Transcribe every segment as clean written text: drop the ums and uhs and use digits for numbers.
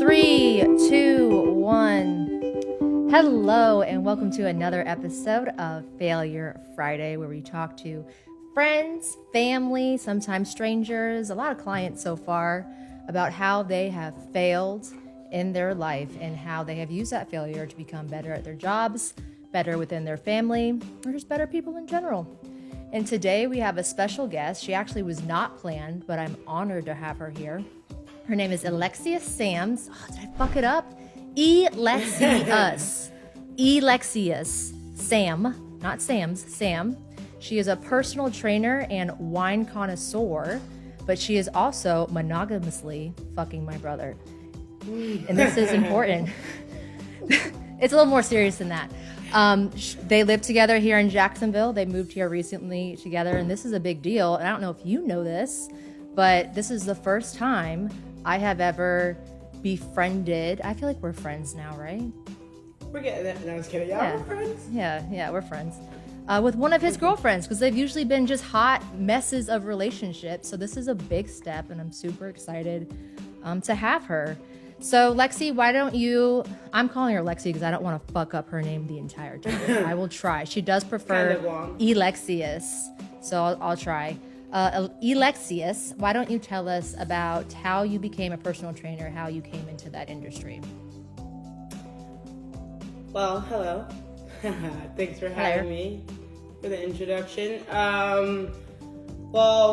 Three, two, one. Hello, and welcome to another episode of Failure Friday, where we talk to friends, family, sometimes strangers, a lot of clients so far, about how they have failed in their life and how they have used that failure to become better at their jobs, better within their family, or just better people in general. And today we have a special guest. She actually was not planned, but I'm honored to have her here. Her name is Elexius Sam. Oh, did I fuck it up? Elexius. Elexius Sam, not Sam's, Sam. She is a personal trainer and wine connoisseur, but she is also monogamously fucking my brother. And this is important. It's a little more serious than that. They live together here in Jacksonville. They moved here recently together, and this is a big deal. And I don't know if you know this, but this is the first time I have ever befriended. I feel like we're friends now, right? We're getting it. No, I was kidding. Yeah, we're friends. Yeah, we're friends. With one of his girlfriends, because they've usually been just hot messes of relationships. So this is a big step, and I'm super excited to have her. So Lexi, why don't you, I'm calling her Lexi because I don't want to fuck up her name the entire time. I will try. She does prefer Elexius, so I'll try. Elexius, why don't you tell us about how you became a personal trainer, how you came into that industry? Well, hello. Thanks for having me for the introduction. Well,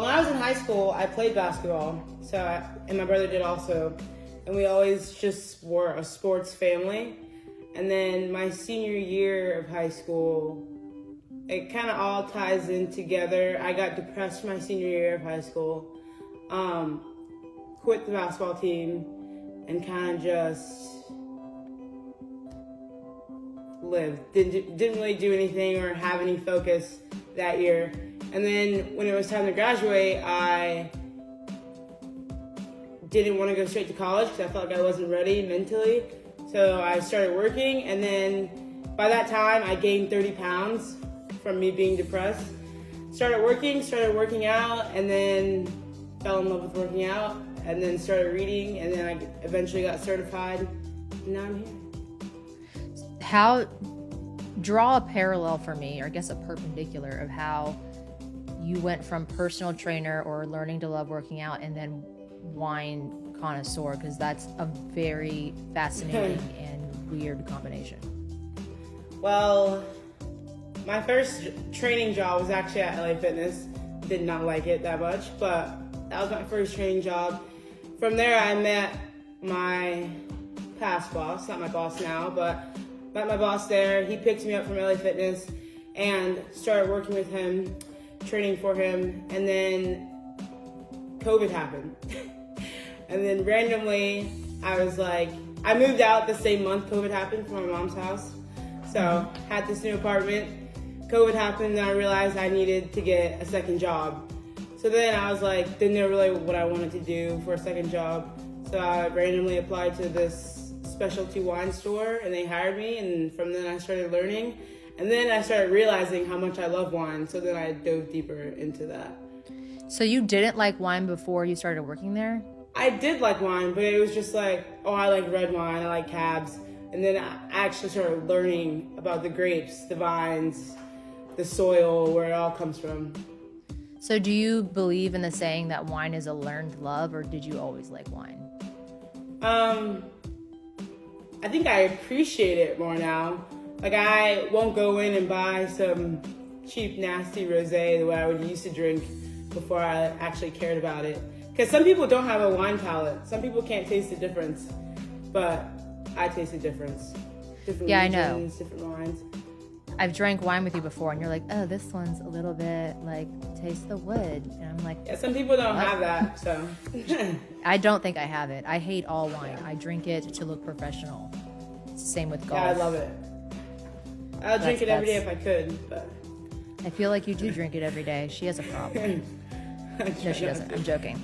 when I was in high school, I played basketball, and my brother did also. And we always just were a sports family. And then my senior year of high school, it kind of all ties in together. I got depressed my senior year of high school, quit the basketball team, and kind of just lived. Didn't really do anything or have any focus that year. And then when it was time to graduate, I didn't want to go straight to college because I felt like I wasn't ready mentally. So I started working, and then by that time I gained 30 pounds from me being depressed. Started working out, and then fell in love with working out, and then started reading, and then I eventually got certified, and now I'm here. Draw a parallel for me, or I guess a perpendicular, of how you went from personal trainer or learning to love working out and then wine connoisseur, because that's a very fascinating and weird combination. Well, my first training job was actually at LA Fitness. Did not like it that much, but that was my first training job. From there, I met my past boss, not my boss now, but met my boss there. He picked me up from LA Fitness and started working with him, training for him, and then COVID happened. And then randomly, I was like, I moved out the same month COVID happened from my mom's house. So had this new apartment, COVID happened, and I realized I needed to get a second job. So then I was like, didn't know really what I wanted to do for a second job. So I randomly applied to this specialty wine store, and they hired me, and from then I started learning. And then I started realizing how much I love wine, so then I dove deeper into that. So you didn't like wine before you started working there? I did like wine, but it was just like, oh, I like red wine, I like cabs. And then I actually started learning about the grapes, the vines, the soil, where it all comes from. So do you believe in the saying that wine is a learned love, or did you always like wine? I think I appreciate it more now. Like, I won't go in and buy some cheap, nasty rosé the way I would used to drink before I actually cared about it. Because some people don't have a wine palate. Some people can't taste the difference. But I taste the difference. Different regions, I know. Different wines. I've drank wine with you before, and you're like, oh, this one's a little bit, like, taste the wood. And I'm like... Yeah, some people don't have that, so... I don't think I have it. I hate all wine. I drink it to look professional. It's the same with golf. Yeah, I love it. I'll drink it every day if I could, but... I feel like you do drink it every day. She has a problem. No, she doesn't. I'm joking.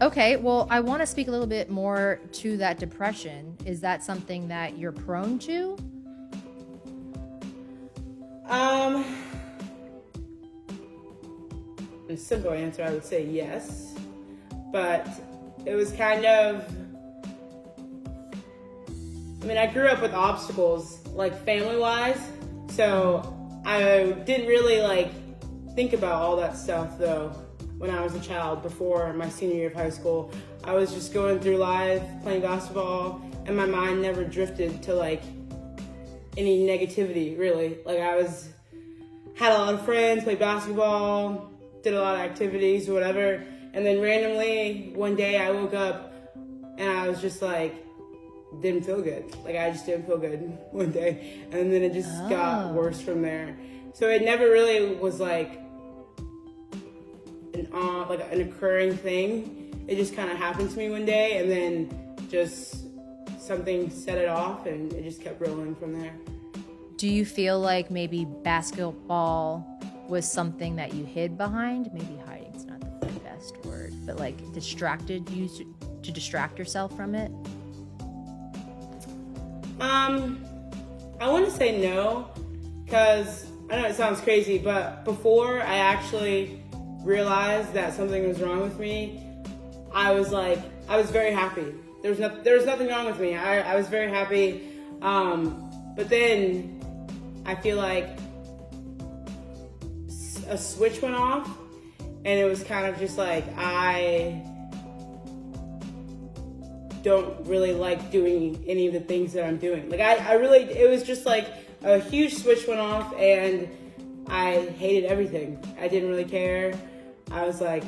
Okay, well, I want to speak a little bit more to that depression. Is that something that you're prone to? A simple answer, I would say yes. But it was kind of I mean, I grew up with obstacles, like family-wise, so I didn't really like think about all that stuff though when I was a child before my senior year of high school. I was just going through life, playing basketball, and my mind never drifted to like any negativity really. Like had a lot of friends, played basketball, did a lot of activities or whatever, and then randomly one day I woke up and I was just like, didn't feel good. Like I just didn't feel good one day, and then it just got worse from there. So it never really was like an occurring thing. It just kind of happened to me one day, and then just something set it off, and it just kept rolling from there. Do you feel like maybe basketball was something that you hid behind? Maybe hiding's not the best word, but like distracted you to distract yourself from it? I want to say no, because I know it sounds crazy, but before I actually realized that something was wrong with me, I was very happy. There was nothing wrong with me. I was very happy. But then I feel like a switch went off, and it was kind of just like, I don't really like doing any of the things that I'm doing. Like it was just like a huge switch went off, and I hated everything. I didn't really care. I was like,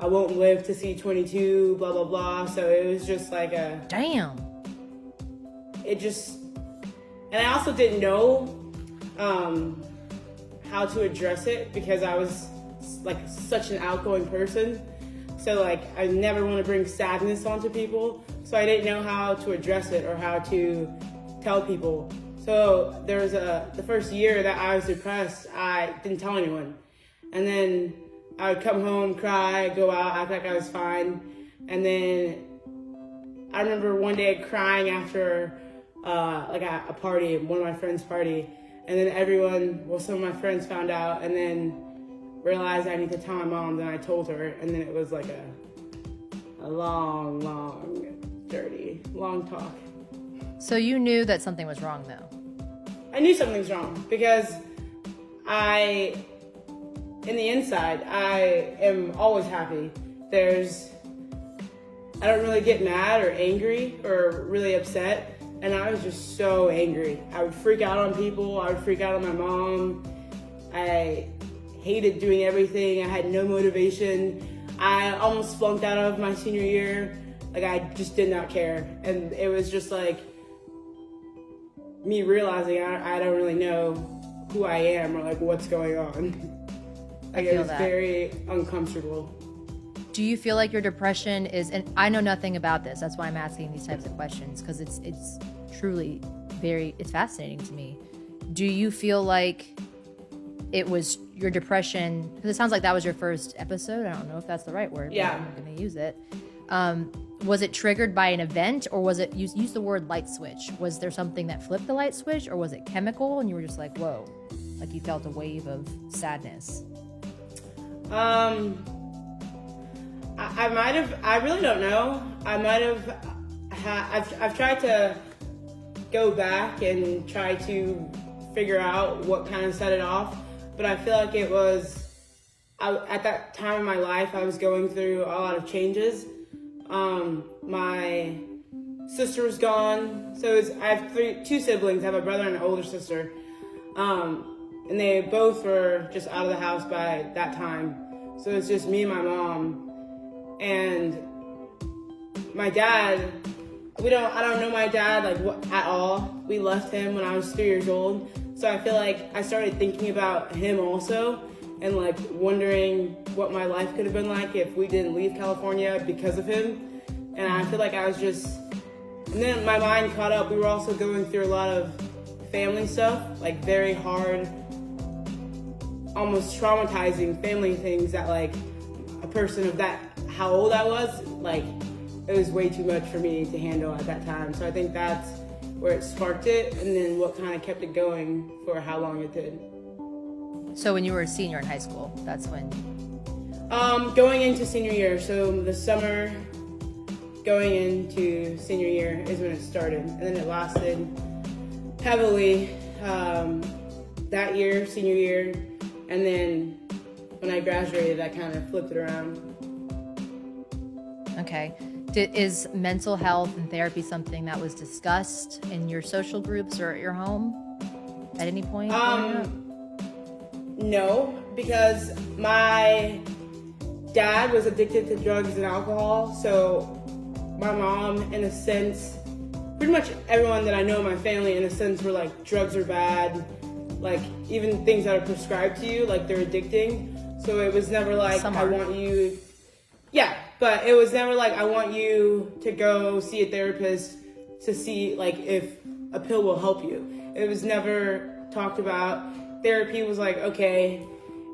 I won't live to see 22, blah, blah, blah. So it was just like damn. And I also didn't know how to address it, because I was like such an outgoing person. So like I never want to bring sadness onto people. So I didn't know how to address it or how to tell people. So there was the first year that I was depressed, I didn't tell anyone. And then I would come home, cry, go out, act like I was fine. And then I remember one day crying after a party, one of my friends' party. And then some of my friends found out, and then realized I need to tell my mom. Then I told her, and then it was like a long, dirty, long talk. So you knew that something was wrong though? I knew something's wrong, because in the inside, I am always happy. I don't really get mad or angry or really upset. And I was just so angry. I would freak out on people. I would freak out on my mom. I hated doing everything. I had no motivation. I almost flunked out of my senior year. Like I just did not care. And it was just like me realizing I don't really know who I am or like what's going on. Like it was very uncomfortable. Do you feel like your depression is, and I know nothing about this, that's why I'm asking these types of questions, because it's truly it's fascinating to me. Do you feel like it was your depression, because it sounds like that was your first episode, I don't know if that's the right word, yeah, but I'm going to use it. Was it triggered by an event, or was it, use the word light switch, was there something that flipped the light switch, or was it chemical and you were just like, whoa, like you felt a wave of sadness? I really don't know. I've tried to go back and try to figure out what kind of set it off, but I feel like it was, at that time in my life, I was going through a lot of changes. My sister was gone, so I have two siblings. I have a brother and an older sister, and they both were just out of the house by that time. So it's just me and my mom. And my dad, I don't know my dad at all. We left him when I was 3 years old. So I feel like I started thinking about him also, and like wondering what my life could have been like if we didn't leave California because of him. And I feel like I was and then my mind caught up. We were also going through a lot of family stuff, like very hard, almost traumatizing family things that like a person of how old I was, like it was way too much for me to handle at that time. So I think that's where it sparked it, and then what kind of kept it going for how long it did. So when you were a senior in high school, that's when? Going into senior year, so the summer going into senior year is is when it started. And then it lasted heavily that year, senior year. And then when I graduated, I kind of flipped it around. Okay. Is mental health and therapy something that was discussed in your social groups or at your home at any point? No, because my dad was addicted to drugs and alcohol, so my mom, in a sense, pretty much everyone that I know in my family, in a sense, were like, drugs are bad, like even things that are prescribed to you, like they're addicting. So it was never like, I want you, but it was never like, I want you to go see a therapist to see like if a pill will help you. It was never talked about. Therapy was like, okay.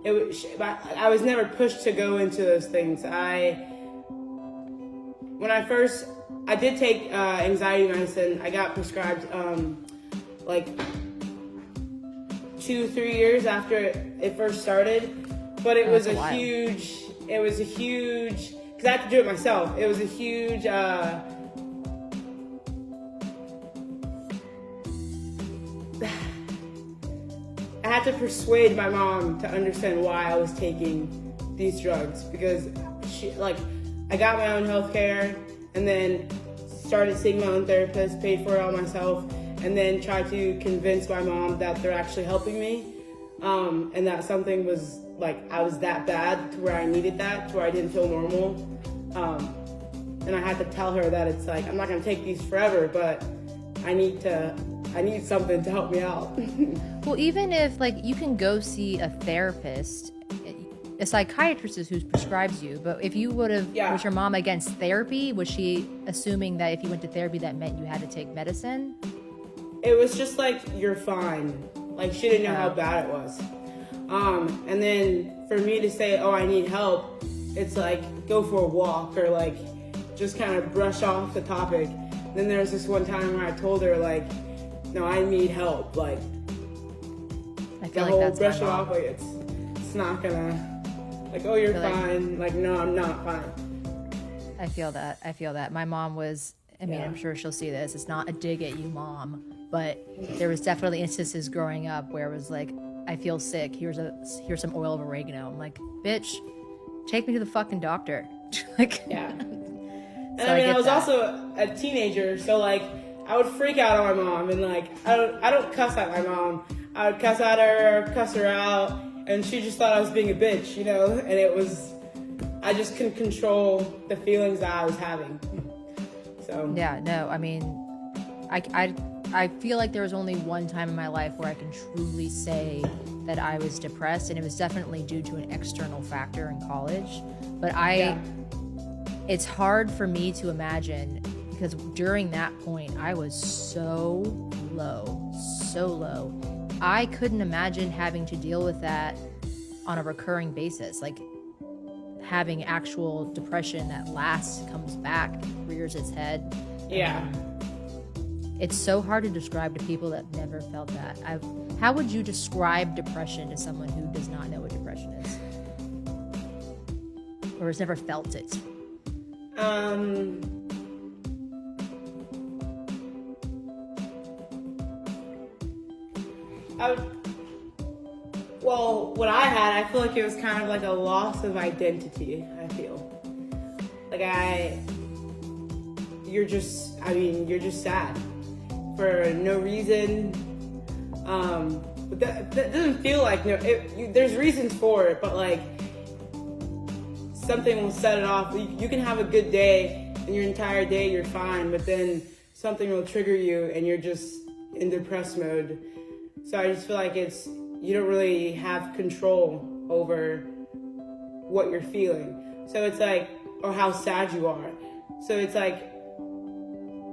I was never pushed to go into those things. I did take anxiety medicine. I got prescribed like 2-3 years after it first started, but it was a huge, because I had to do it myself. It was a huge, I had to persuade my mom to understand why I was taking these drugs, because I got my own health care and then started seeing my own therapist, paid for it all myself, and then tried to convince my mom that they're actually helping me, and that something was like, I was that bad to where I needed that, to where I didn't feel normal. And I had to tell her that it's like, I'm not gonna take these forever, but I need something to help me out. Well, even if like you can go see a therapist, a psychiatrist is who prescribes you, but if you would have, was your mom against therapy? Was she assuming that if you went to therapy that meant you had to take medicine? It was just like, you're fine. Like, she didn't know how bad it was. And then for me to say, oh, I need help, it's like, go for a walk, or like, just kind of brush off the topic. Then there was this one time where I told her, like, no, I need help. Like, I feel like that's brush it off, like, it's not gonna, like, oh, you're fine. Like, no, I'm not fine. I feel that. My mom was, I'm sure she'll see this. It's not a dig at you, Mom, but there was definitely instances growing up where it was like, I feel sick. Here's some oil of oregano. I'm like, bitch, take me to the fucking doctor. Like, yeah. And I was also a teenager, so like, I would freak out on my mom, and like, I don't cuss at my mom. I would cuss at her, cuss her out, and she just thought I was being a bitch, you know? And it was, I just couldn't control the feelings that I was having. So. Yeah, no, I mean, I feel like there was only one time in my life where I can truly say that I was depressed, and it was definitely due to an external factor in college. But it's hard for me to imagine, because during that point, I was so low. I couldn't imagine having to deal with that on a recurring basis, like having actual depression that comes back, rears its head. Yeah. It's so hard to describe to people that never felt that. How would you describe depression to someone who does not know what depression is? Or has never felt it? What I had, I feel like it was kind of like a loss of identity, I feel. Like you're just sad for no reason. But that doesn't feel like, there's reasons for it, but like, something will set it off. You can have a good day, and your entire day you're fine, but then something will trigger you, and you're just in depressed mode. So I just feel like you don't really have control over what you're feeling. So it's like, or how sad you are. So it's like,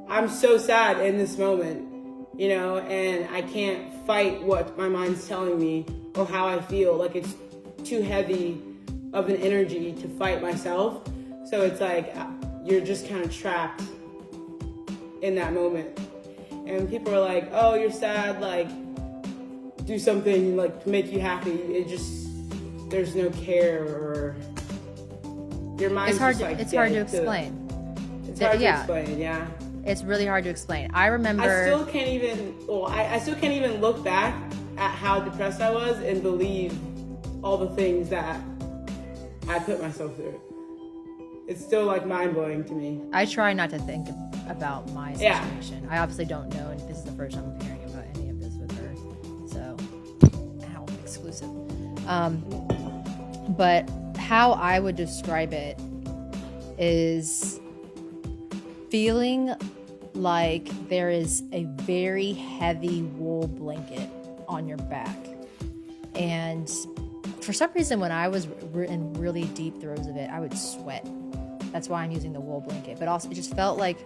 I'm so sad in this moment, and I can't fight what my mind's telling me or how I feel. Like, it's too heavy of an energy to fight myself. So it's like, you're just kind of trapped in that moment. And people are like, oh, you're sad, like, do something like to make you happy. There's no care, or your mind's it's hard just like it's hard to explain. It's hard to explain, yeah. It's really hard to explain. I remember. I still can't even. Well, I still can't even look back at how depressed I was and believe all the things that I put myself through. It's still like mind blowing to me. I try not to think about my situation. Yeah. I obviously don't know, and this is the first time I'm hearing about any of this with her. So, how exclusive. But how I would describe it is feeling like there is a very heavy wool blanket on your back. And for some reason, when I was in really deep throes of it, I would sweat. That's why I'm using the wool blanket. But also, it just felt like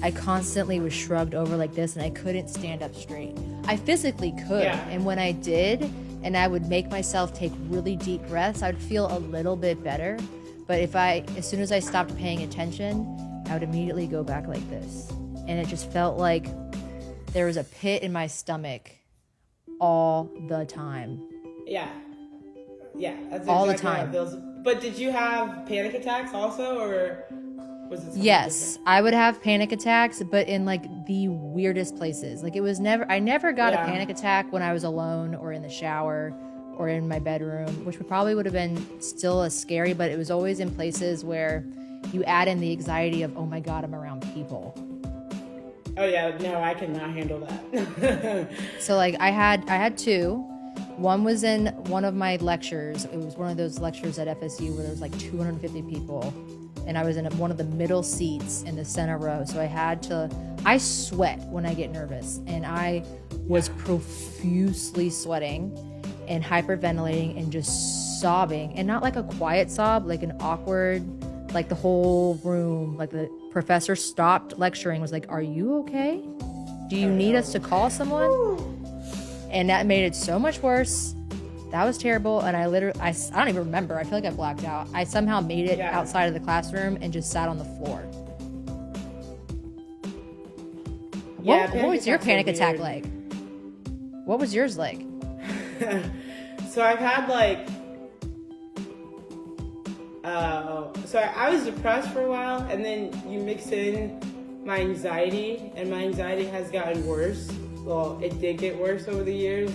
I constantly was shrugged over like this, and I couldn't stand up straight. I physically could. Yeah. And when I did, and I would make myself take really deep breaths, I would feel a little bit better. But as soon as I stopped paying attention, I would immediately go back like this. And it just felt like there was a pit in my stomach all the time. Yeah. Yeah, that's all exactly the time. But did you have panic attacks also, or was it something Yes, different? I would have panic attacks, but in like the weirdest places. Like I never got a panic attack when I was alone or in the shower or in my bedroom, which probably would have been still as scary, but it was always in places where you add in the anxiety of, oh my God, I'm around people. Oh yeah, no, I cannot handle that. So like I had two. One was in one of my lectures. It was one of those lectures at FSU where there was like 250 people. And I was in one of the middle seats in the center row. So I sweat when I get nervous. And I was profusely sweating and hyperventilating and just sobbing. And not like a quiet sob, like an awkward, like the whole room, like the professor stopped lecturing, was like, are you okay? Do you need us to call someone? And that made it so much worse. That was terrible. And I don't even remember. I feel like I blacked out. I somehow made it outside of the classroom and just sat on the floor. What was your panic attack like? What was yours like? So I've had like, I was depressed for a while, and then you mix in my anxiety, and my anxiety has gotten worse. Well, it did get worse over the years.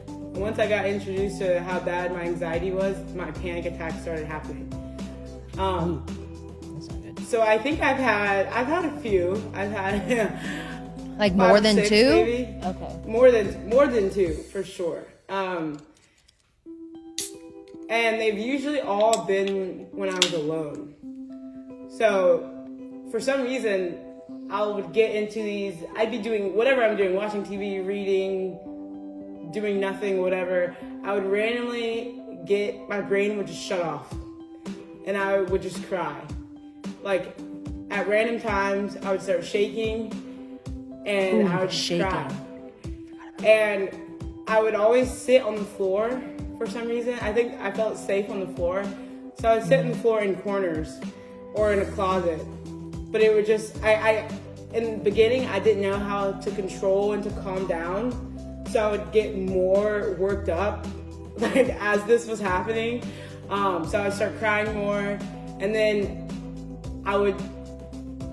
Once I got introduced to how bad my anxiety was, my panic attacks started happening. That's not good. So I think I've had a few. I've had like more than 6, two? Maybe. Okay. More than two for sure. And they've usually all been when I was alone. So for some reason, I would get into these, I'd be doing whatever I'm doing, watching TV, reading, doing nothing, whatever. I would randomly my brain would just shut off. And I would just cry. Like, at random times, I would start shaking, and I would just cry. And I would always sit on the floor for some reason. I think I felt safe on the floor. So I would sit on the floor in corners or in a closet. But it would just, in the beginning, I didn't know how to control and to calm down. So I would get more worked up, like, as this was happening. So I would start crying more. And then I would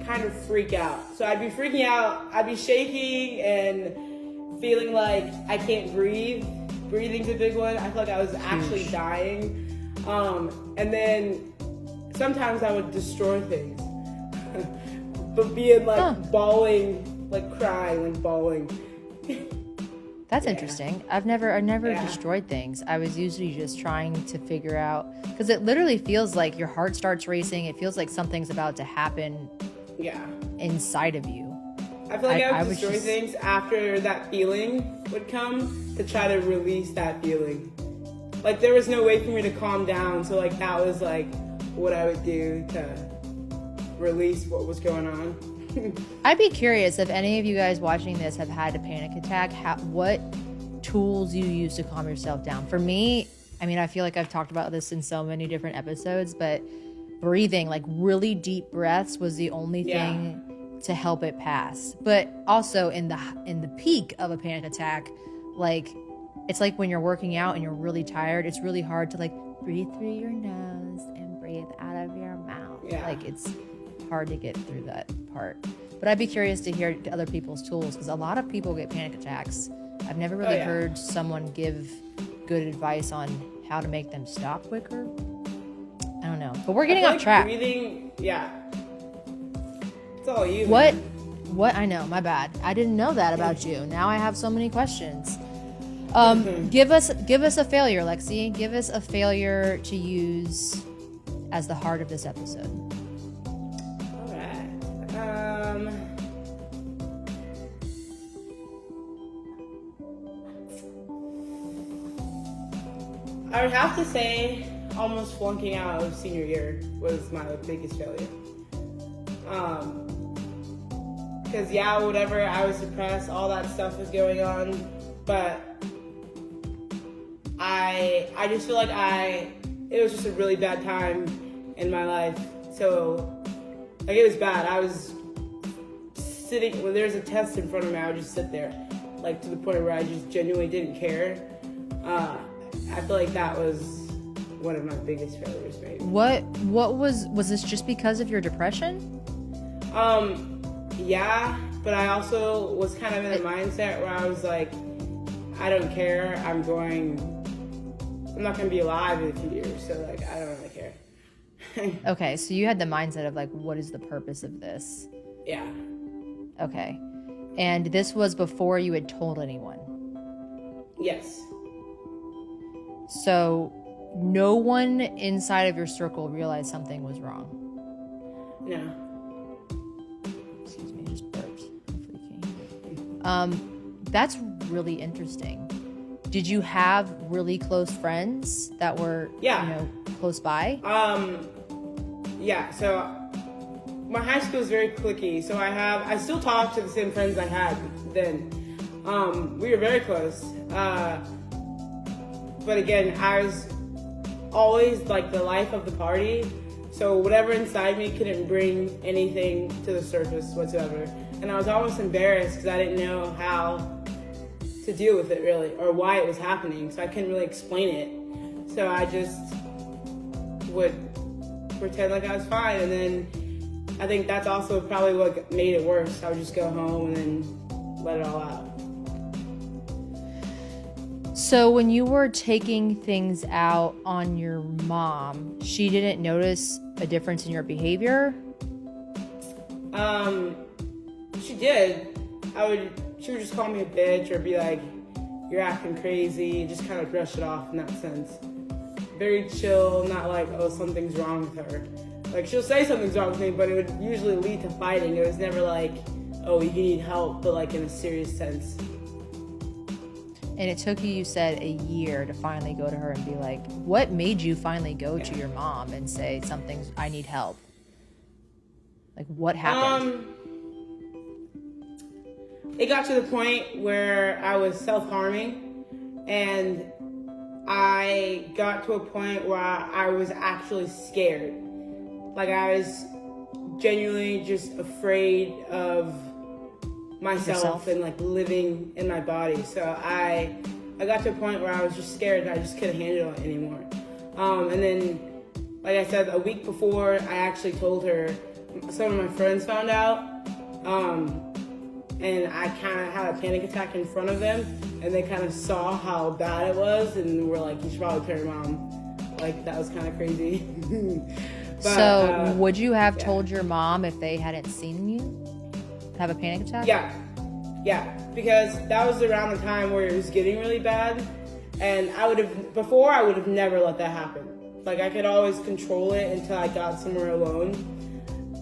kind of freak out. So I'd be freaking out, I'd be shaking and feeling like I can't breathe. Breathing's a big one. I felt like I was actually dying. And then sometimes I would destroy things. But being like bawling, like crying, like bawling. That's interesting. I've never destroyed things. I was usually just trying to figure out, because it literally feels like your heart starts racing. It feels like something's about to happen inside of you. I feel like I would destroy things after that feeling would come to try to release that feeling. Like, there was no way for me to calm down, so like that was like what I would do to release what was going on. I'd be curious if any of you guys watching this have had a panic attack, what tools you use to calm yourself down. For me, I mean, I feel like I've talked about this in so many different episodes, but breathing, like really deep breaths, was the only thing to help it pass. But also in the peak of a panic attack, like, it's like when you're working out and you're really tired, it's really hard to like breathe through your nose and breathe out of your mouth. Like, it's hard to get through that part. But I'd be curious to hear other people's tools, because a lot of people get panic attacks. I've never really heard someone give good advice on how to make them stop quicker. I don't know. But we're getting off track. Breathing, it's all you. What? I know, my bad. I didn't know that about you. Now I have so many questions. Give us a failure, Lexi. Give us a failure to use as the heart of this episode. All right. I would have to say almost flunking out of senior year was my biggest failure. Because whatever, I was depressed, all that stuff was going on, but I just feel like it was just a really bad time in my life. So, like, it was bad. I was sitting, when there's a test in front of me, I would just sit there, like, to the point where I just genuinely didn't care. I feel like that was one of my biggest failures, maybe. What was this just because of your depression? Yeah, but I also was kind of in a mindset where I was like, I don't care. I'm not going to be alive in a few years, so, like, I don't really care. Okay, so you had the mindset of, like, what is the purpose of this? Yeah. Okay. And this was before you had told anyone? Yes. So no one inside of your circle realized something was wrong? No. Excuse me, I just burped. Hopefully you can't hear. That's really interesting. Did you have really close friends that were, close by? Yeah, so my high school is very cliquey, so I still talk to the same friends I had then. We were very close. But again, I was always like the life of the party, so whatever inside me couldn't bring anything to the surface whatsoever. And I was almost embarrassed because I didn't know how to deal with it really, or why it was happening, so I couldn't really explain it. So I just would pretend like I was fine, and then I think that's also probably what made it worse. I would just go home and then let it all out. So when you were taking things out on your mom, she didn't notice a difference in your behavior? She did. She would just call me a bitch or be like, you're acting crazy, just kind of brush it off in that sense. Very chill, not like, oh, something's wrong with her. Like, she'll say something's wrong with me, but it would usually lead to fighting. It was never like, oh, you need help, but like in a serious sense. And it took you said, a year to finally go to her and be like, what made you finally go to your mom and say, I need help? Like, what happened? It got to the point where I was self-harming, and I got to a point where I was actually scared. Like, I was genuinely just afraid of myself and like living in my body. So I got to a point where I was just scared and I just couldn't handle it anymore. And then, like I said, a week before I actually told her, some of my friends found out, and I kind of had a panic attack in front of them, and they kind of saw how bad it was and were like, you should probably tell your mom. Like, that was kind of crazy. But, would you have told your mom if they hadn't seen you have a panic attack? Yeah, because that was around the time where it was getting really bad, and I would have never let that happen. Like, I could always control it until I got somewhere alone,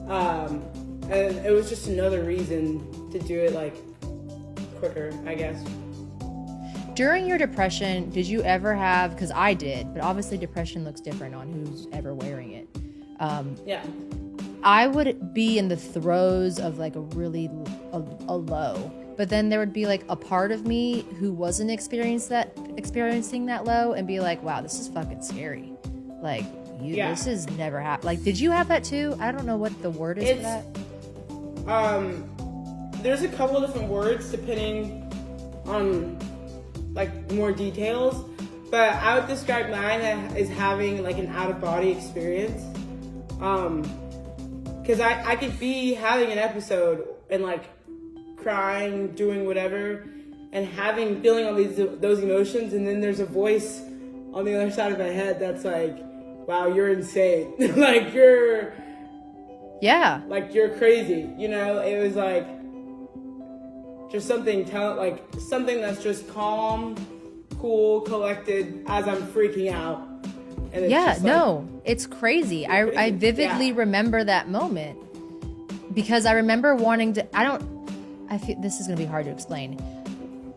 and it was just another reason to do it, like, quicker, I guess. During your depression, did you ever have, because I did, but obviously depression looks different on who's ever wearing it. I would be in the throes of like a really a low, but then there would be like a part of me who wasn't experiencing that low and be like, wow, this is fucking scary. Like, this has never happened. Like, did you have that too? I don't know what the word is for that. There's a couple of different words depending on like more details, but I would describe mine as having like an out-of-body experience. Because I could be having an episode and like crying, doing whatever, and feeling all those emotions, and then there's a voice on the other side of my head that's like, wow, you're insane. Like you're crazy. You know, it was like just something that's just calm, cool, collected as I'm freaking out. And it's it's crazy. I vividly remember that moment because I remember wanting to, I feel this is going to be hard to explain.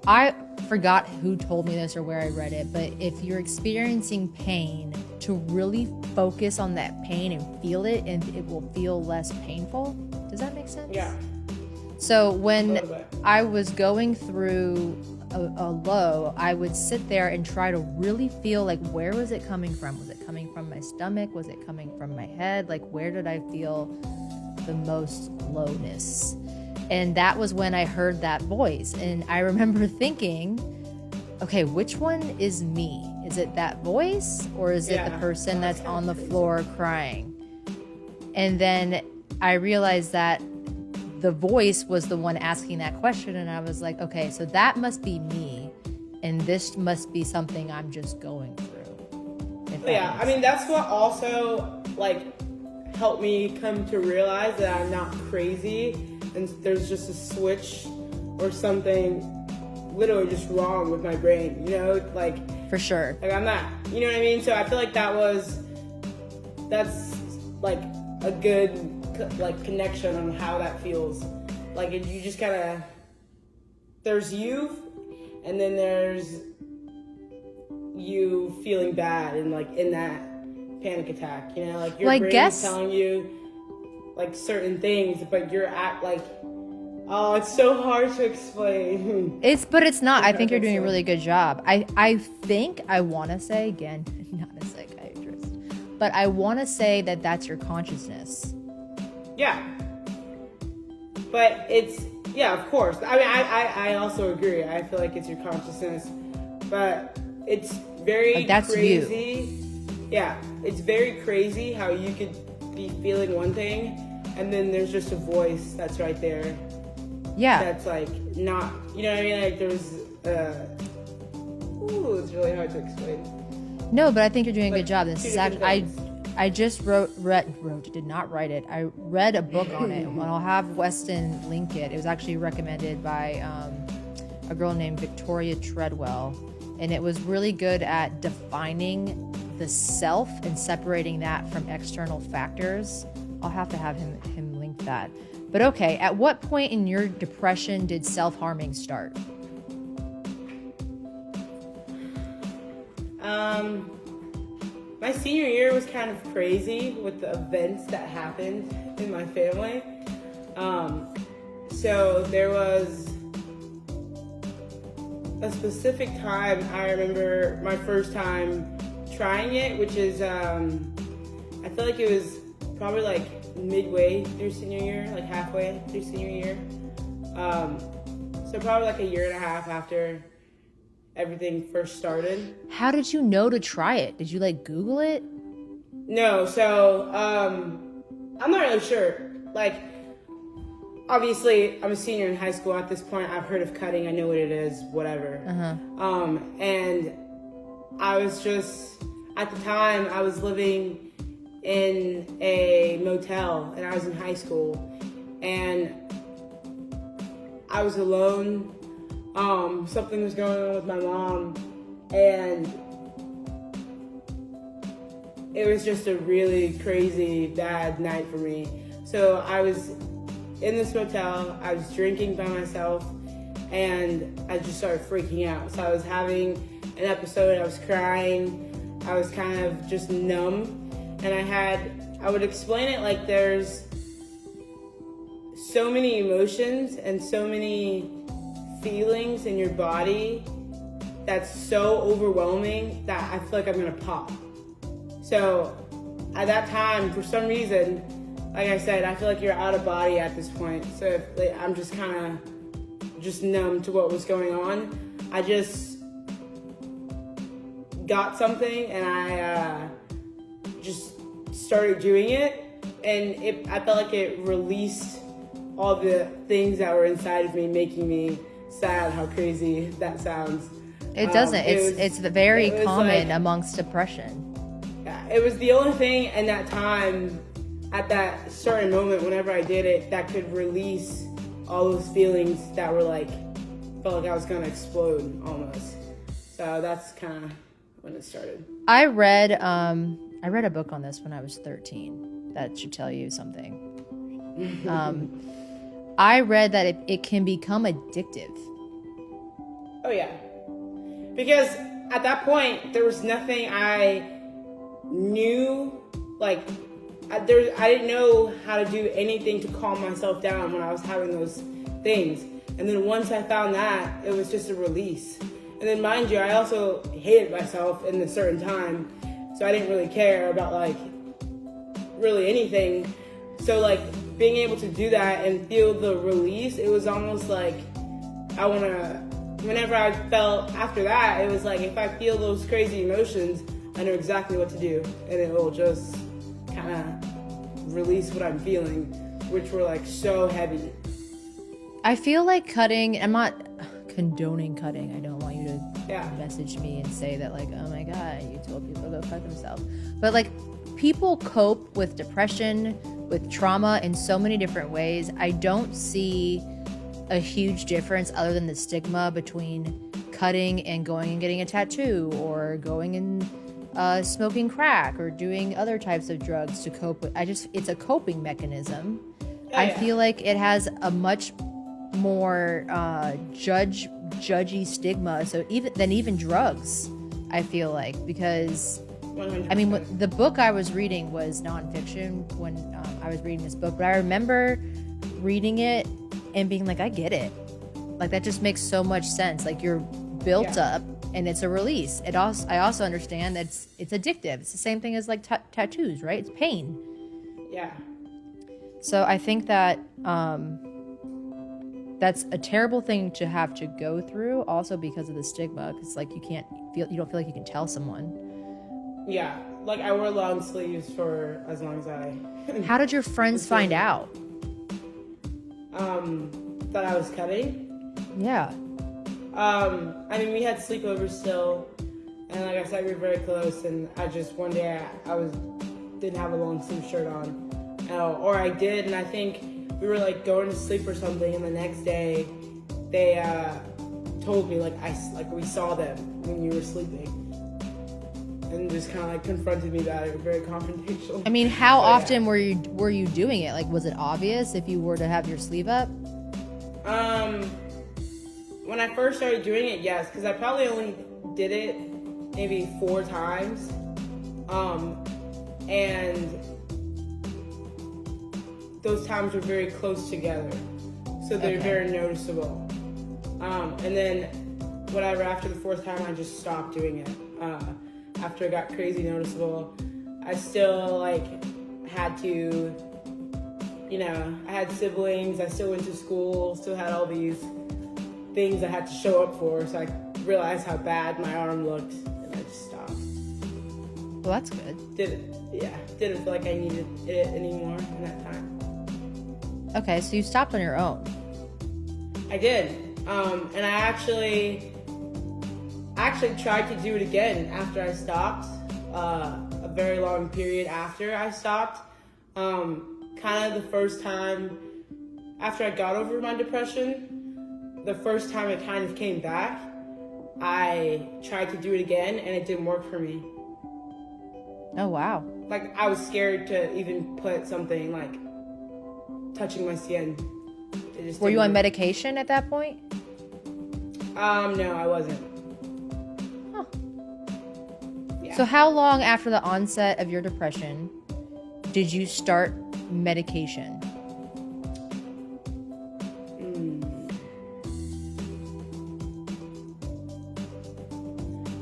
I forgot who told me this or where I read it, but if you're experiencing pain, to really focus on that pain and feel it, and it will feel less painful. Does that make sense? Yeah. So when I was going through a low, I would sit there and try to really feel like, where was it coming from? Was it coming from my stomach? Was it coming from my head? Like, where did I feel the most lowness? And that was when I heard that voice. And I remember thinking, okay, which one is me? Is it that voice, or is it the person that's on the floor crying? And then I realized that the voice was the one asking that question, and I was like, okay, so that must be me, and this must be something I'm just going through. Yeah, I mean, that's what also like helped me come to realize that I'm not crazy, and there's just a switch or something literally just wrong with my brain, you know, like for sure. Like I'm not, you know what I mean? So I feel like that's like a good like connection on how that feels. Like you just kind of, there's you, and then there's you feeling bad and like in that panic attack, you know, like your brain's telling you like certain things, but you're oh, it's so hard to explain. But it's not. I think you're doing a really good job. I think I want to say, again, not a psychiatrist, but I want to say that that's your consciousness. Yeah. But of course. I mean, I also agree. I feel like it's your consciousness, but it's very that's crazy. You. Yeah. It's very crazy how you could be feeling one thing, and then there's just a voice that's right there. Yeah. That's like not, you know what I mean? Like there's, it's really hard to explain. No, but I think you're doing a good job. This is actually, I just did not write it. I read a book on it, and I'll have Weston link it. It was actually recommended by a girl named Victoria Treadwell, and it was really good at defining the self and separating that from external factors. I'll have to have him link that. But okay, at what point in your depression did self-harming start? My senior year was kind of crazy with the events that happened in my family. So there was a specific time, I remember my first time trying it, which is, I feel like it was probably like midway through senior year, like halfway through senior year. So probably like a year and a half after everything first started. How did you know to try it? Did you like Google it? No, so I'm not really sure. Like, obviously, I'm a senior in high school at this point. I've heard of cutting. I know what it is, whatever. And I was just, at the time, I was living in a motel, and I was in high school, and I was alone. Something was going on with my mom, and it was just a really crazy, bad night for me. So I was in this motel, I was drinking by myself, and I just started freaking out. So I was having an episode, I was crying, I was kind of just numb. And I would explain it like there's so many emotions and so many feelings in your body that's so overwhelming that I feel like I'm gonna pop. So at that time, for some reason, like I said, I feel like you're out of body at this point. So I'm just kind of just numb to what was going on. I just got something, and I just started doing it, and I felt like it released all the things that were inside of me making me sad. How crazy that sounds. It doesn't. It's very common like, amongst depression. Yeah, it was the only thing in that time, at that certain moment, whenever I did it, that could release all those feelings that were like, felt like I was gonna explode almost. So that's kind of when it started. I read a book on this when I was 13. That should tell you something. I read that it can become addictive. Oh yeah, because at that point there was nothing I knew, like I didn't know how to do anything to calm myself down when I was having those things. And then once I found that, it was just a release. And then mind you, I also hated myself in a certain time, so I didn't really care about like really anything. So like being able to do that and feel the release, it was almost like whenever I felt after that, it was like if I feel those crazy emotions, I know exactly what to do, and it will just kind of release what I'm feeling, which were like so heavy. I feel like cutting, I'm not condoning cutting. I don't want you to message me and say that like, oh my God, you told people to go cut themselves. But like people cope with depression, with trauma in so many different ways. I don't see a huge difference other than the stigma between cutting and going and getting a tattoo or going and smoking crack or doing other types of drugs to cope with. It's a coping mechanism. I feel like it has a much more judgy stigma than even drugs, I feel like, because 100%. I mean the book I was reading was nonfiction when I was reading this book, but I remember reading it and being like, I get it, like that just makes so much sense, like you're built up and it's a release. I also understand that it's addictive. It's the same thing as like tattoos, right? It's pain. Yeah. So I think that that's a terrible thing to have to go through, also because of the stigma, because like you don't feel like you can tell someone. Yeah, like I wore long sleeves for as long as I. How did your friends find out? That I was cutting. Yeah. I mean, we had sleepovers still, and like I said, we were very close. And I just one day I didn't have a long sleeve shirt on, or I did, and I think we were like going to sleep or something. And the next day, they told me like we saw them when you were sleeping, and just kind of like confronted me about it. It was very confrontational. I mean, how often were you doing it? Like, was it obvious if you were to have your sleeve up? When I first started doing it, yes, because I probably only did it maybe 4 times, and those times were very close together, so they're very noticeable. And then whatever, after the 4th time, I just stopped doing it. After it got crazy noticeable, I still had to, I had siblings, I still went to school, still had all these things I had to show up for, so I realized how bad my arm looked, and I just stopped. Well, that's good. Didn't feel like I needed it anymore in that time. Okay, so you stopped on your own. I did, and I actually tried to do it again after I stopped, a very long period after I stopped. Kind of the first time after I got over my depression, the first time it kind of came back, I tried to do it again, and it didn't work for me. Oh, wow. Like, I was scared to even put something, like, touching my skin. Were you on medication at that point? No, I wasn't. Huh. Yeah. So how long after the onset of your depression did you start medication?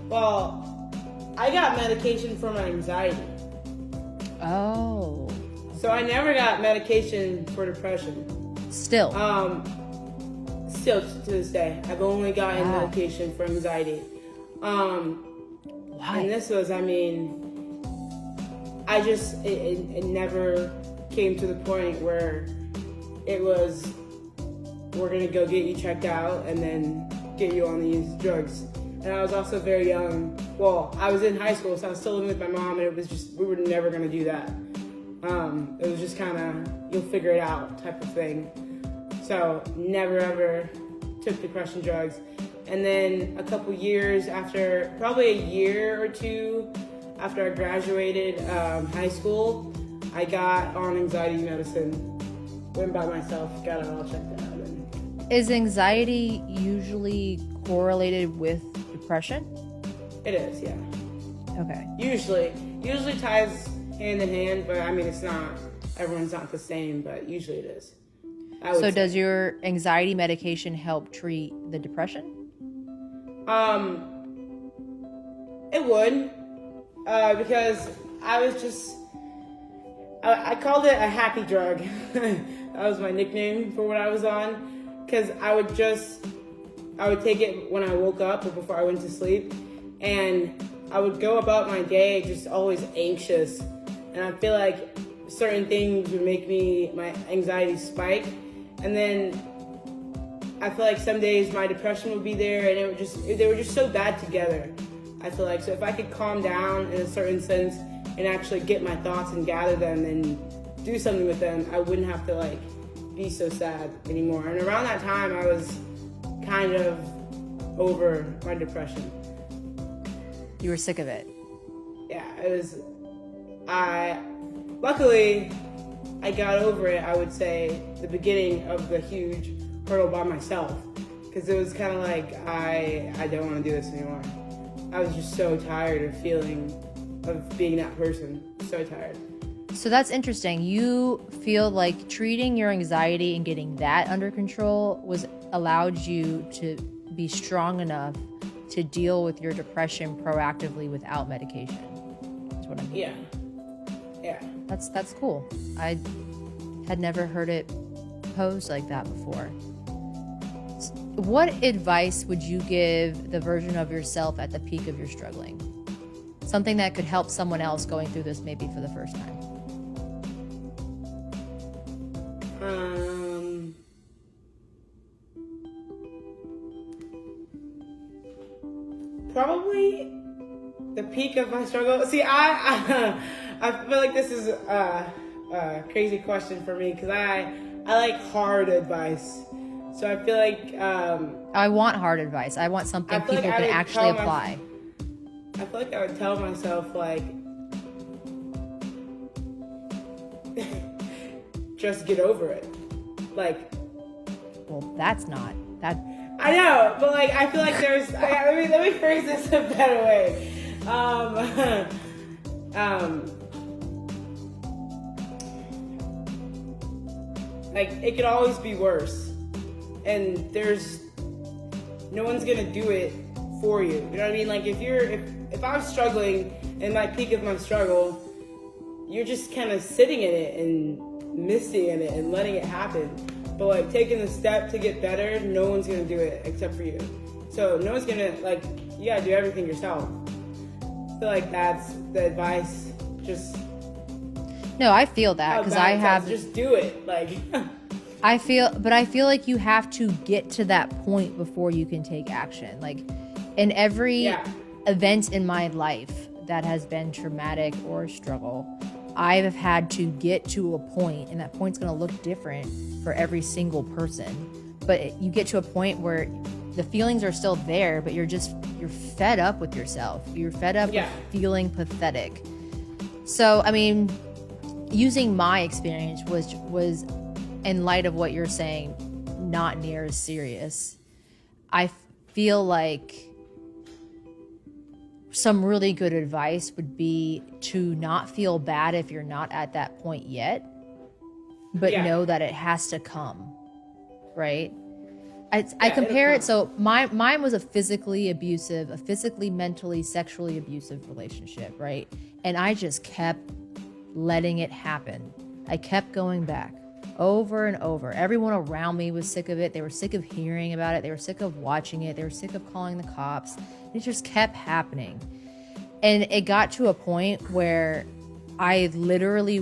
Well, I got medication for my anxiety. Oh. So I never got medication for depression. Still? Still to this day. I've only gotten medication for anxiety. Why? And this was, it never came to the point where it was, we're gonna go get you checked out and then get you on these drugs. And I was also very young. Well, I was in high school, so I was still living with my mom, and it was just, we were never gonna do that. It was just kind of, you'll figure it out type of thing. So never ever took depression drugs. And then a couple years after, probably a year or two after I graduated high school, I got on anxiety medicine. Went by myself, got it all checked out. Is anxiety usually correlated with depression? It is, yeah. Okay. Usually ties hand in hand, but I mean, it's not, everyone's not the same, but usually it is. So does your anxiety medication help treat the depression? It would, because I was just, I called it a happy drug. That was my nickname for what I was on, because I would take it when I woke up or before I went to sleep, and I would go about my day just always anxious, and I feel like certain things would make my anxiety spike, and then I feel like some days my depression would be there, and they were just so bad together. I feel like, so if I could calm down in a certain sense and actually get my thoughts and gather them and do something with them, I wouldn't have to like be so sad anymore. And around that time, I was kind of over my depression. You were sick of it. Yeah, it was. Luckily, I got over it. I would say the beginning of the huge hurdle by myself, because it was kind of like I don't want to do this anymore. I was just so tired of being that person. So tired. So that's interesting. You feel like treating your anxiety and getting that under control allowed you to be strong enough to deal with your depression proactively without medication. That's what I mean. Yeah. That's cool. I had never heard it posed like that before. What advice would you give the version of yourself at the peak of your struggling? Something that could help someone else going through this maybe for the first time. Probably the peak of my struggle. See, I feel like this is a crazy question for me, because I like hard advice. So I feel like I want hard advice. I want something people can actually apply. I feel like I would tell myself, like, just get over it. Like, well, that's not that. I know, but like, I feel like there's. Let me phrase this a better way. Like, it could always be worse, and there's no one's gonna do it for you. You know what I mean? Like, if I'm struggling in my peak of my struggle, you're just kind of sitting in it and misting in it and letting it happen. But like, taking the step to get better, no one's gonna do it except for you. So no one's gonna, like, you gotta do everything yourself. I feel like that's the advice. Just no, I feel that because I have just do it. Like, I feel like you have to get to that point before you can take action. Like, in every event in my life that has been traumatic or a struggle, I have had to get to a point, and that point's going to look different for every single person. But you get to a point where the feelings are still there, but you're fed up with yourself. You're fed up with feeling pathetic. So, I mean, using my experience was in light of what you're saying, not near as serious. I feel like some really good advice would be to not feel bad if you're not at that point yet, but know that it has to come, right? I compare it. So mine was a physically, mentally, sexually abusive relationship, right? And I just kept letting it happen. I kept going back over and over. Everyone around me was sick of it. They were sick of hearing about it. They were sick of watching it. They were sick of calling the cops. It just kept happening. And it got to a point where I literally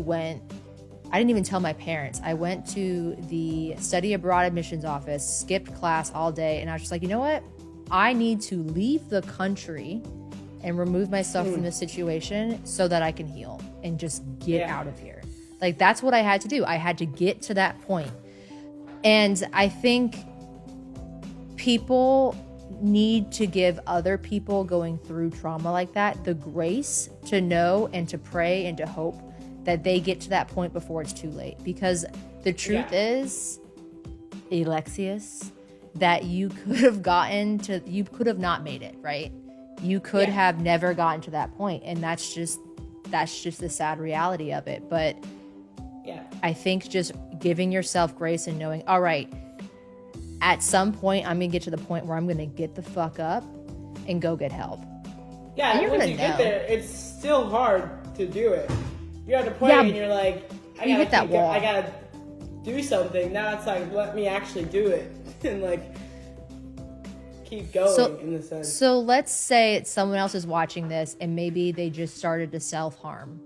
I didn't even tell my parents. I went to the study abroad admissions office, skipped class all day, and I was just like, you know what? I need to leave the country and remove myself from this situation so that I can heal and just get out of here. Like, that's what I had to do. I had to get to that point. And I think people need to give other people going through trauma like that the grace to know and to pray and to hope that they get to that point before it's too late. Because the truth is, Elexius, that you could have not made it, right? You could have never gotten to that point. And that's just the sad reality of it. But I think just giving yourself grace and knowing, all right, at some point, I'm going to get to the point where I'm going to get the fuck up and go get help. Yeah, and once you get there, it's still hard to do it. You're at a point and you're like, I gotta do something. Now it's like, let me actually do it. And like, keep going in the sense. So let's say someone else is watching this and maybe they just started to self-harm.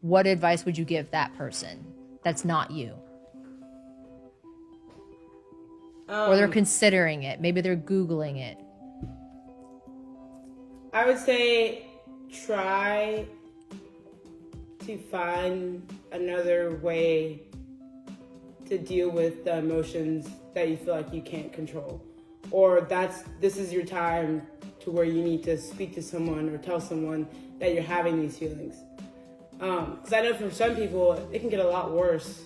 What advice would you give that person that's not you? Or they're considering it. Maybe they're Googling it. I would say try to find another way to deal with the emotions that you feel like you can't control. Or this is your time to where you need to speak to someone or tell someone that you're having these feelings. Because I know for some people, it can get a lot worse.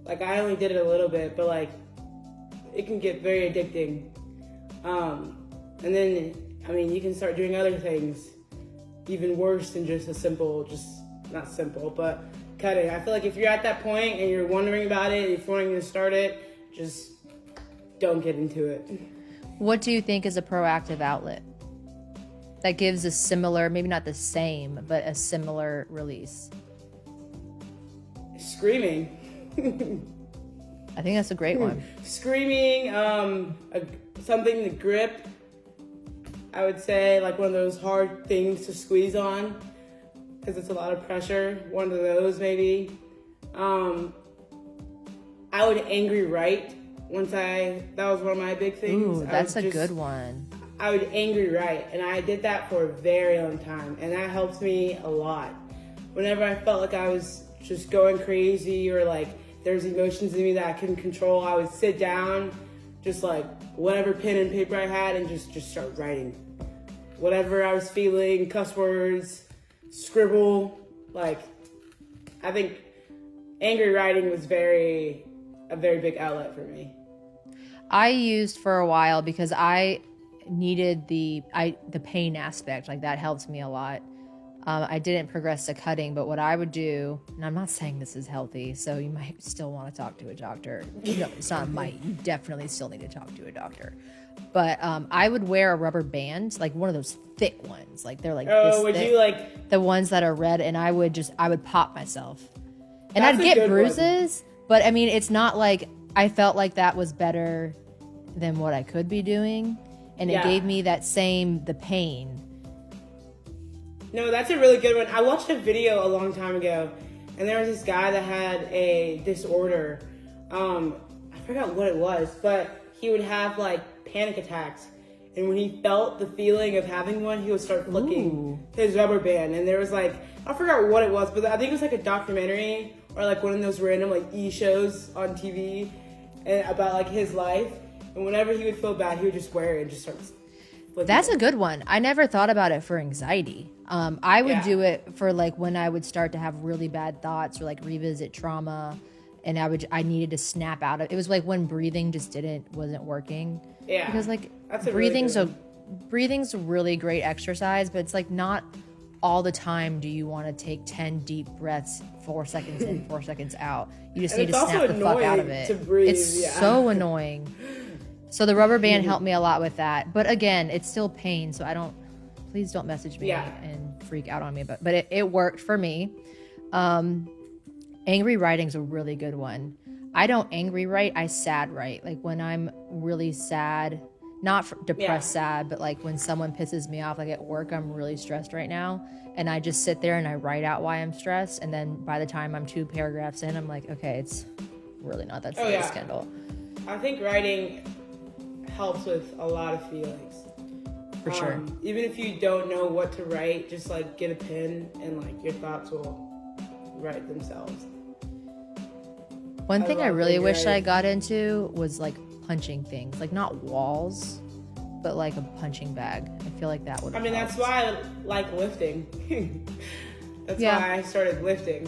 Like, I only did it a little bit, but like, it can get very addicting. And then, I mean, you can start doing other things even worse than just not simple, but cutting. I feel like if you're at that point and you're wondering about it, if you're wanting to start it, just don't get into it. What do you think is a proactive outlet that gives a similar, maybe not the same, but a similar release? Screaming. I think that's a great one. Screaming, something to grip. I would say like one of those hard things to squeeze on because it's a lot of pressure. One of those maybe. I would angry write that was one of my big things. Ooh, that's a good one. I would angry write, and I did that for a very long time, and that helped me a lot. Whenever I felt like I was just going crazy or like there's emotions in me that I couldn't control, I would sit down, just like whatever pen and paper I had, and just start writing. Whatever I was feeling, cuss words, scribble. Like, I think angry writing was a very big outlet for me. I used for a while because I needed the pain aspect. Like, that helped me a lot. I didn't progress to cutting, but what I would do, and I'm not saying this is healthy, so you might still want to talk to a doctor. No, it's not might. You definitely still need to talk to a doctor. But I would wear a rubber band, like one of those thick ones. Like, they're like this would thick, you like the ones that are red, and I would pop myself. And That's I'd get bruises, but I mean, it's not like I felt like that was better than what I could be doing. And it gave me the pain. No, that's a really good one. I watched a video a long time ago, and there was this guy that had a disorder. I forgot what it was, but he would have like panic attacks. And when he felt the feeling of having one, he would start flicking his rubber band. And there was like, I forgot what it was, but I think it was like a documentary or like one of those random like e-shows on TV about like his life. And whenever he would feel bad, he would just wear it and just start flicking. That's a good one. I never thought about it for anxiety. I would do it for like when I would start to have really bad thoughts or like revisit trauma, and I needed to snap out of it. It was like when breathing just wasn't working. Yeah. Because like breathing's a really great exercise, but it's like not all the time do you want to take 10 deep breaths, 4 seconds in, 4 seconds out. You just need to snap the fuck out of it. To breathe, it's so annoying. So the rubber band helped me a lot with that. But again, it's still pain, so please don't message me and freak out on me. But it worked for me. Angry writing's a really good one. I don't angry write, I sad write. Like when I'm really sad, not depressed, sad, but like when someone pisses me off, like at work, I'm really stressed right now. And I just sit there and I write out why I'm stressed. And then by the time I'm 2 paragraphs in, I'm like, okay, it's really not that serious, Kendall. I think writing helps with a lot of feelings. For sure. Even if you don't know what to write, just like get a pen and like your thoughts will write themselves. One thing I really wish I got into was like punching things, like not walls, but like a punching bag. I feel like that would. That's why I like lifting. That's why I started lifting.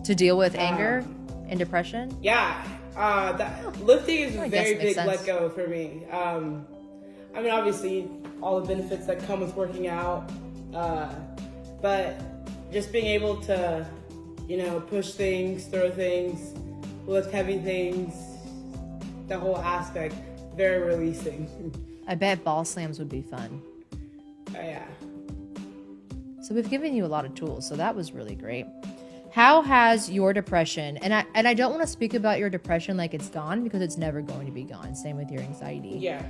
To deal with anger and depression. Yeah, lifting is a very big sense. let go for me. Obviously, all the benefits that come with working out, but just being able to, push things, throw things, lift heavy things, the whole aspect, very releasing. I bet ball slams would be fun. Oh, yeah. So we've given you a lot of tools, so that was really great. How has your depression, and I don't want to speak about your depression like it's gone, because it's never going to be gone. Same with your anxiety. Yeah.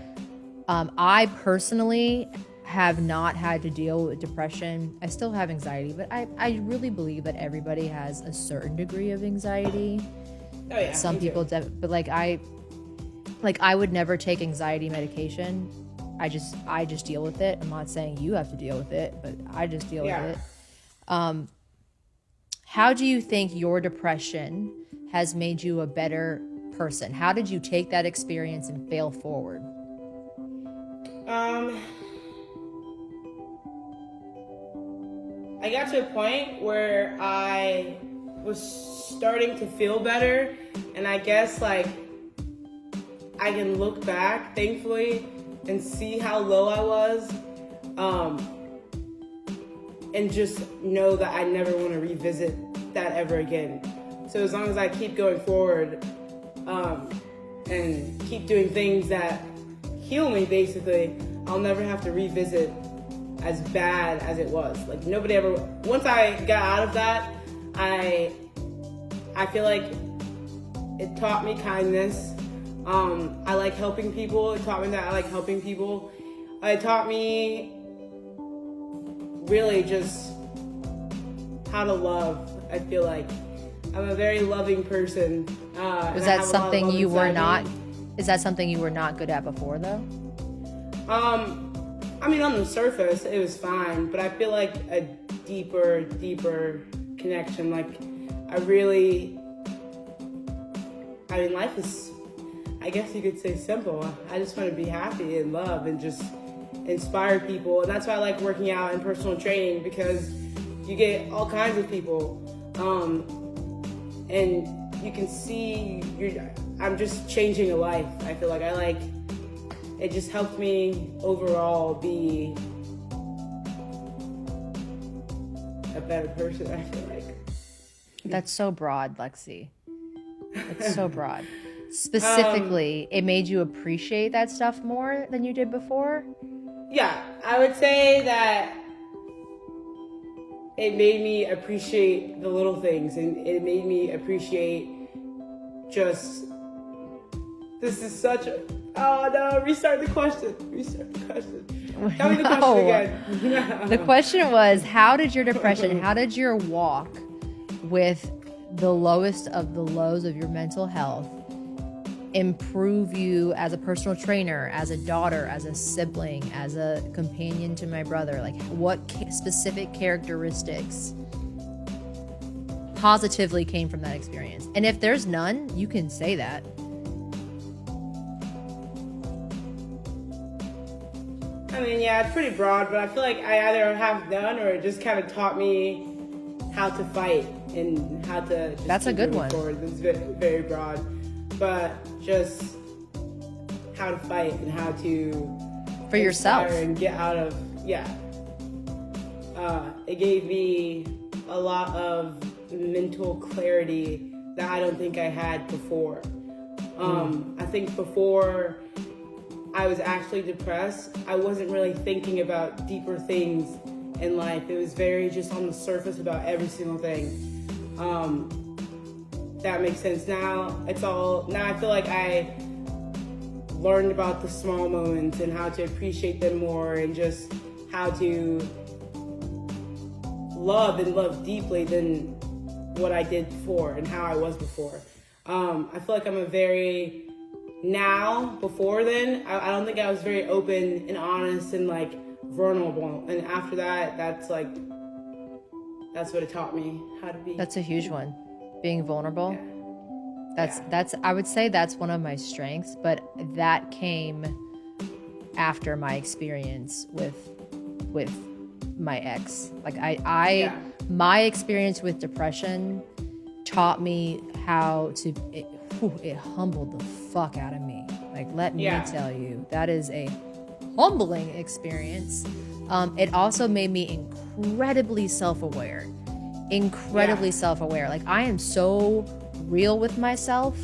I personally have not had to deal with depression. I still have anxiety, but I really believe that everybody has a certain degree of anxiety. Oh yeah. Some people, but I would never take anxiety medication. I just deal with it. I'm not saying you have to deal with it, but I just deal with it. How do you think your depression has made you a better person? How did you take that experience and fail forward? I got to a point where I was starting to feel better, and I guess like I can look back, thankfully, and see how low I was, and just know that I never want to revisit that ever again. So as long as I keep going forward, and keep doing things that heal me, basically, I'll never have to revisit as bad as it was. Like nobody ever. Once I got out of that, I feel like it taught me kindness. I like helping people. It taught me that I like helping people. It taught me really just how to love. I feel like I'm a very loving person. Was that something you were not? Is that something you were not good at before, though? On the surface, it was fine, but I feel like a deeper connection. Like, life is, I guess you could say, simple. I just want to be happy and love and just inspire people. And that's why I like working out and personal training, because you get all kinds of people. And you can see I'm just changing a life. I feel like it just helped me overall be a better person, I feel like. That's so broad, Lexi. It's so broad. Specifically, it made you appreciate that stuff more than you did before? Yeah, I would say that it made me appreciate the little things, and it made me appreciate just, this is such a, oh no, restart the question. Tell me the question again. The question was, how did your depression, how did your walk with the lowest of the lows of your mental health improve you as a personal trainer, as a daughter, as a sibling, as a companion to my brother? Like, what specific characteristics positively came from that experience? And if there's none, you can say that. It's pretty broad, but I feel like I either have none or it just kind of taught me how to fight and how to just That's a good one. Forward. It's very, very broad, but just how to fight and how to for yourself and get out of it gave me a lot of mental clarity that I don't think I had before. I think before I was actually depressed, I wasn't really thinking about deeper things in life. It was very just on the surface about every single thing. That makes sense. Now I feel like I learned about the small moments and how to appreciate them more, and just how to love and love deeply than what I did before and how I was before. I feel like I'm before then, I don't think I was very open and honest and like vulnerable. And after that, that's what it taught me how to be. That's a huge one. Being vulnerable. Yeah. That's I would say that's one of my strengths, but that came after my experience with my ex. Like my experience with depression taught me how to it humbled the fuck out of me. Like, let me tell you, that is a humbling experience. It also made me incredibly self-aware. Like, I am so real with myself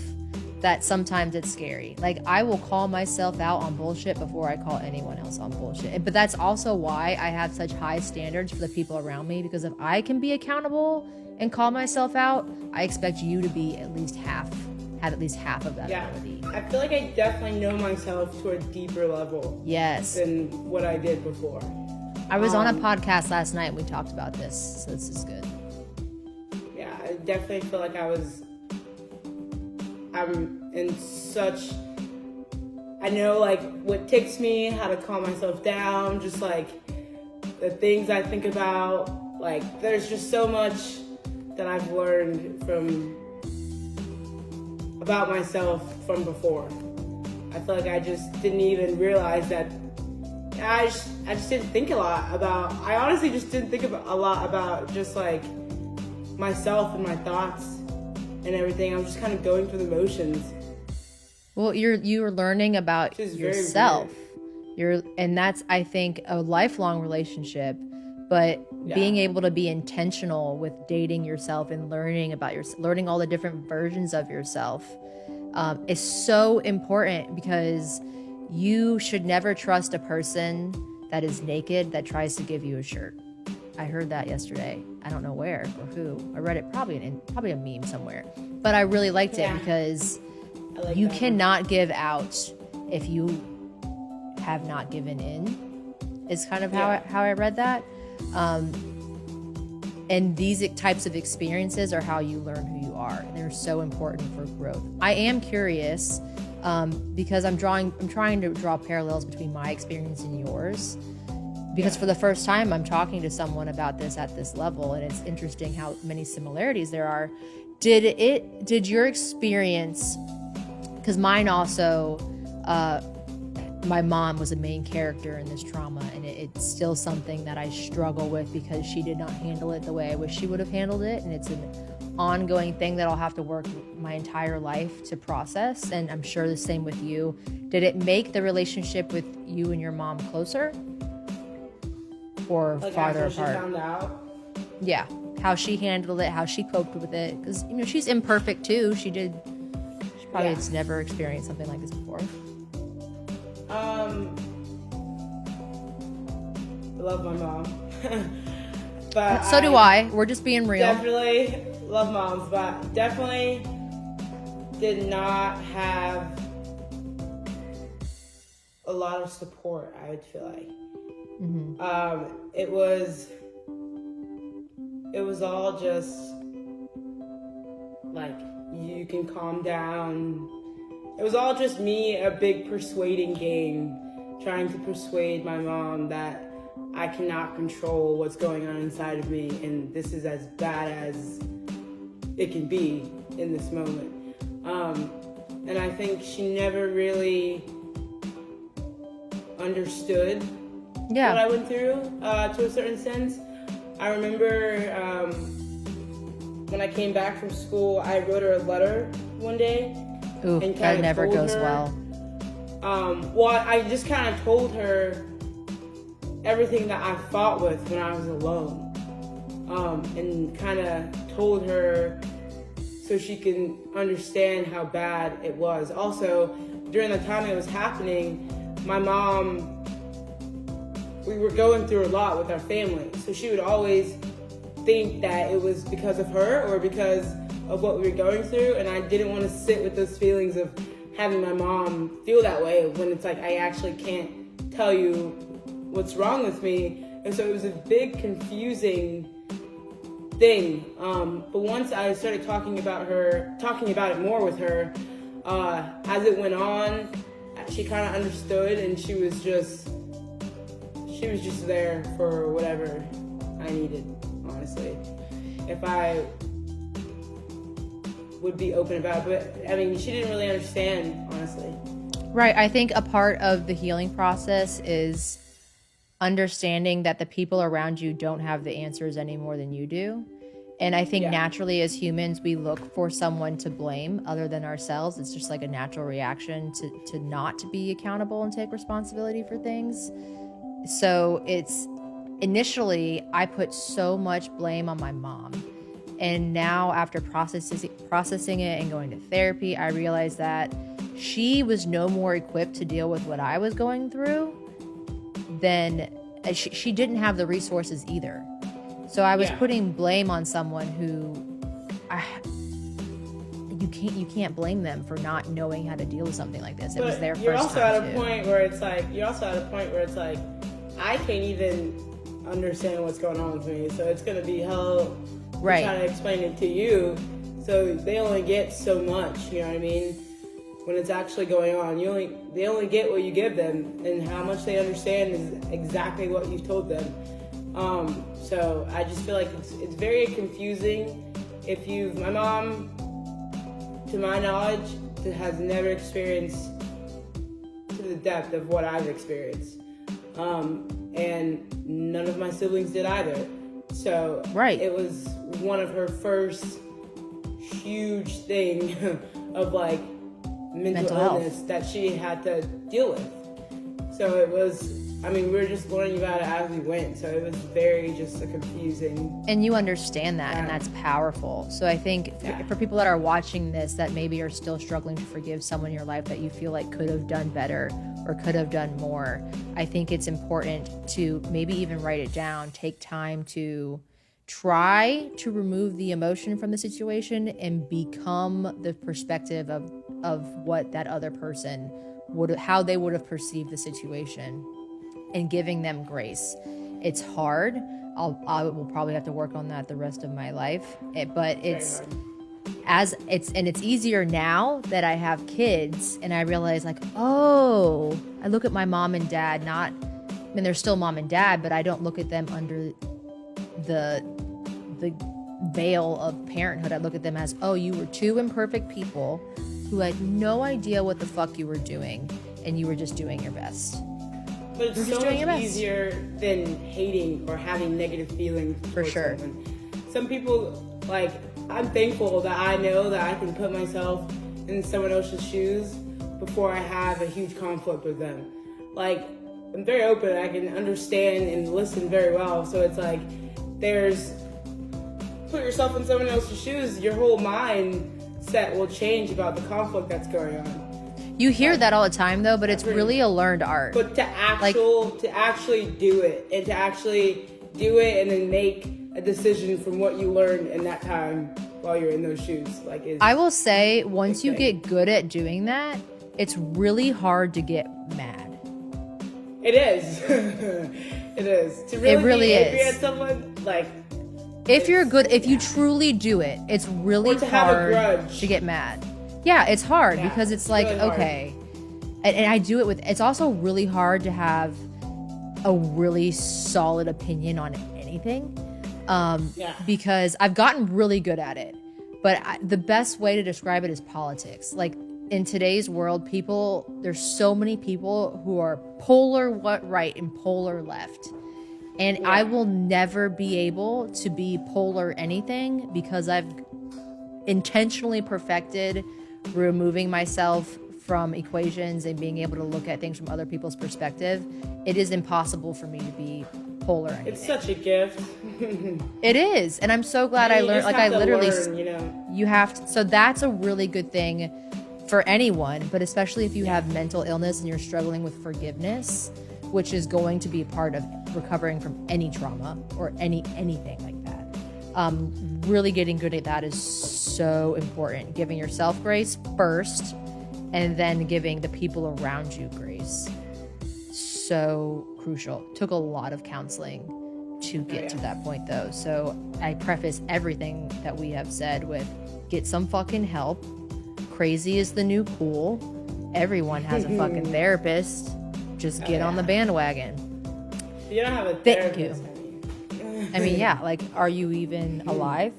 that sometimes it's scary. Like, I will call myself out on bullshit before I call anyone else on bullshit. But that's also why I have such high standards for the people around me, because if I can be accountable and call myself out, I expect you to be have at least half of that ability. I feel like I definitely know myself to a deeper level. Yes. Than what I did before. I was on a podcast last night and we talked about this, so this is good. Yeah, I definitely feel like I'm in such, I know like what ticks me, how to calm myself down, just like the things I think about. Like, there's just so much that I've learned about myself from before. I feel like I just didn't even realize that. I just didn't think a lot about. I honestly just didn't think a lot about just like myself and my thoughts and everything. I was just kind of going through the motions. Well, you're learning about yourself. And that's, I think, a lifelong relationship. But being able to be intentional with dating yourself and learning all the different versions of yourself is so important, because you should never trust a person that is naked that tries to give you a shirt. I heard that yesterday. I don't know where or who. I read it probably a meme somewhere. But I really liked it because you cannot give out if you have not given in. Is kind of how I read that. And these types of experiences are how you learn who you are. And they're so important for growth. I am curious because I'm trying to draw parallels between my experience and yours. Because for the first time, I'm talking to someone about this at this level, and it's interesting how many similarities there are. Did your experience, because mine also, my mom was a main character in this trauma, and it's still something that I struggle with because she did not handle it the way I wish she would have handled it, and it's an ongoing thing that I'll have to work my entire life to process, and I'm sure the same with you. Did it make the relationship with you and your mom closer? Or like farther apart? She found out? Yeah, how she handled it, how she coped with it, because she's imperfect too. She probably has never experienced something like this before. I love my mom. But so do I. We're just being real. Definitely love moms, but definitely did not have a lot of support, I would feel like. Mm-hmm. It was all just like, you can calm down. It was all just me, a big persuading game, trying to persuade my mom that I cannot control what's going on inside of me, and this is as bad as it can be in this moment. And I think she never really understood what I went through, to a certain sense. I remember when I came back from school, I wrote her a letter one day. Ooh, and that never goes well. Well, I just kind of told her everything that I fought with when I was alone, and kind of told her so she can understand how bad it was. Also, during the time it was happening, my mom, we were going through a lot with our family, so she would always think that it was because of her or because of what we were going through, and I didn't want to sit with those feelings of having my mom feel that way when it's like I actually can't tell you what's wrong with me. And so it was a big confusing thing. But once I started talking about it more with her, as it went on, she kind of understood, and she was just there for whatever I needed, honestly. If I would be open about it, but I mean, she didn't really understand, honestly. Right. I think a part of the healing process is understanding that the people around you don't have the answers any more than you do. And I think naturally as humans, we look for someone to blame other than ourselves. It's just like a natural reaction to not be accountable and take responsibility for things. So it's initially I put so much blame on my mom. And now after processing it and going to therapy, I realized that she was no more equipped to deal with what I was going through than she didn't have the resources either. So I was putting blame on someone who you can't blame them for not knowing how to deal with something like this. It was their first time. You're also at a point where it's like I can't even understand what's going on with me. So it's going to be hell trying to explain it to you. So they only get so much, you know what I mean? When it's actually going on, they only get what you give them, and how much they understand is exactly what you've told them. So I just feel like it's very confusing. My mom, to my knowledge, has never experienced to the depth of what I've experienced. And none of my siblings did either. So it was one of her first huge thing of like mental illness that she had to deal with. So it was, we were just learning about it as we went. So it was very just a confusing. And you understand that, and that's powerful. So I think for people that are watching this that maybe are still struggling to forgive someone in your life that you feel like could have done better or could have done more, I think it's important to maybe even write it down, take time to try to remove the emotion from the situation and become the perspective of what that other person how they would have perceived the situation, and giving them grace. It's hard. I will probably have to work on that the rest of my life. But it's easier now that I have kids, and I realize like, I look at my mom and dad, they're still mom and dad, but I don't look at them under the veil of parenthood. I look at them as, you were two imperfect people who had no idea what the fuck you were doing, and you were just doing your best. But it's so much easier than hating or having negative feelings. For sure. Someone. Some people, I'm thankful that I know that I can put myself in someone else's shoes before I have a huge conflict with them. I'm very open. I can understand and listen very well. So it's like, put yourself in someone else's shoes, your whole mindset will change about the conflict that's going on. You hear that all the time, though, but it's really a learned art. But to actually do it, and then make a decision from what you learned in that time while you're in those shoes, I will say, once you get good at doing that, it's really hard to get mad. It is. It is. To really be angry at someone, if you're good, if you truly do it, it's really hard to get mad. Yeah, it's hard because it's like, really okay. And I do it with, it's also really hard to have a really solid opinion on anything. Because I've gotten really good at it. But the best way to describe it is politics. In today's world, there's so many people who are polar right and polar left. And I will never be able to be polar anything because I've intentionally perfected removing myself from equations and being able to look at things from other people's perspective. It is impossible for me to be polar anything. It's such a gift. It is. And I'm so glad I learned. You have to. So that's a really good thing for anyone, but especially if you have mental illness and you're struggling with forgiveness, which is going to be a part of recovering from any trauma or anything like that. Really getting good at that is so important. Giving yourself grace first, and then giving the people around you grace. So crucial. Took a lot of counseling to get to that point, though. So I preface everything that we have said with get some fucking help. Crazy is the new cool. Everyone has a fucking therapist. Just get on the bandwagon. You don't have a therapist. I mean, yeah, like, are you even alive?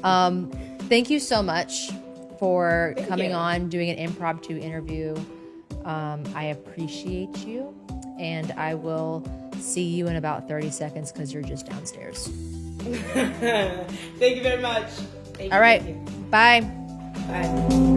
Thank you so much for coming on, doing an impromptu interview. I appreciate you, and I will see you in about 30 seconds because you're just downstairs. Thank you very much. All right. Bye. Bye.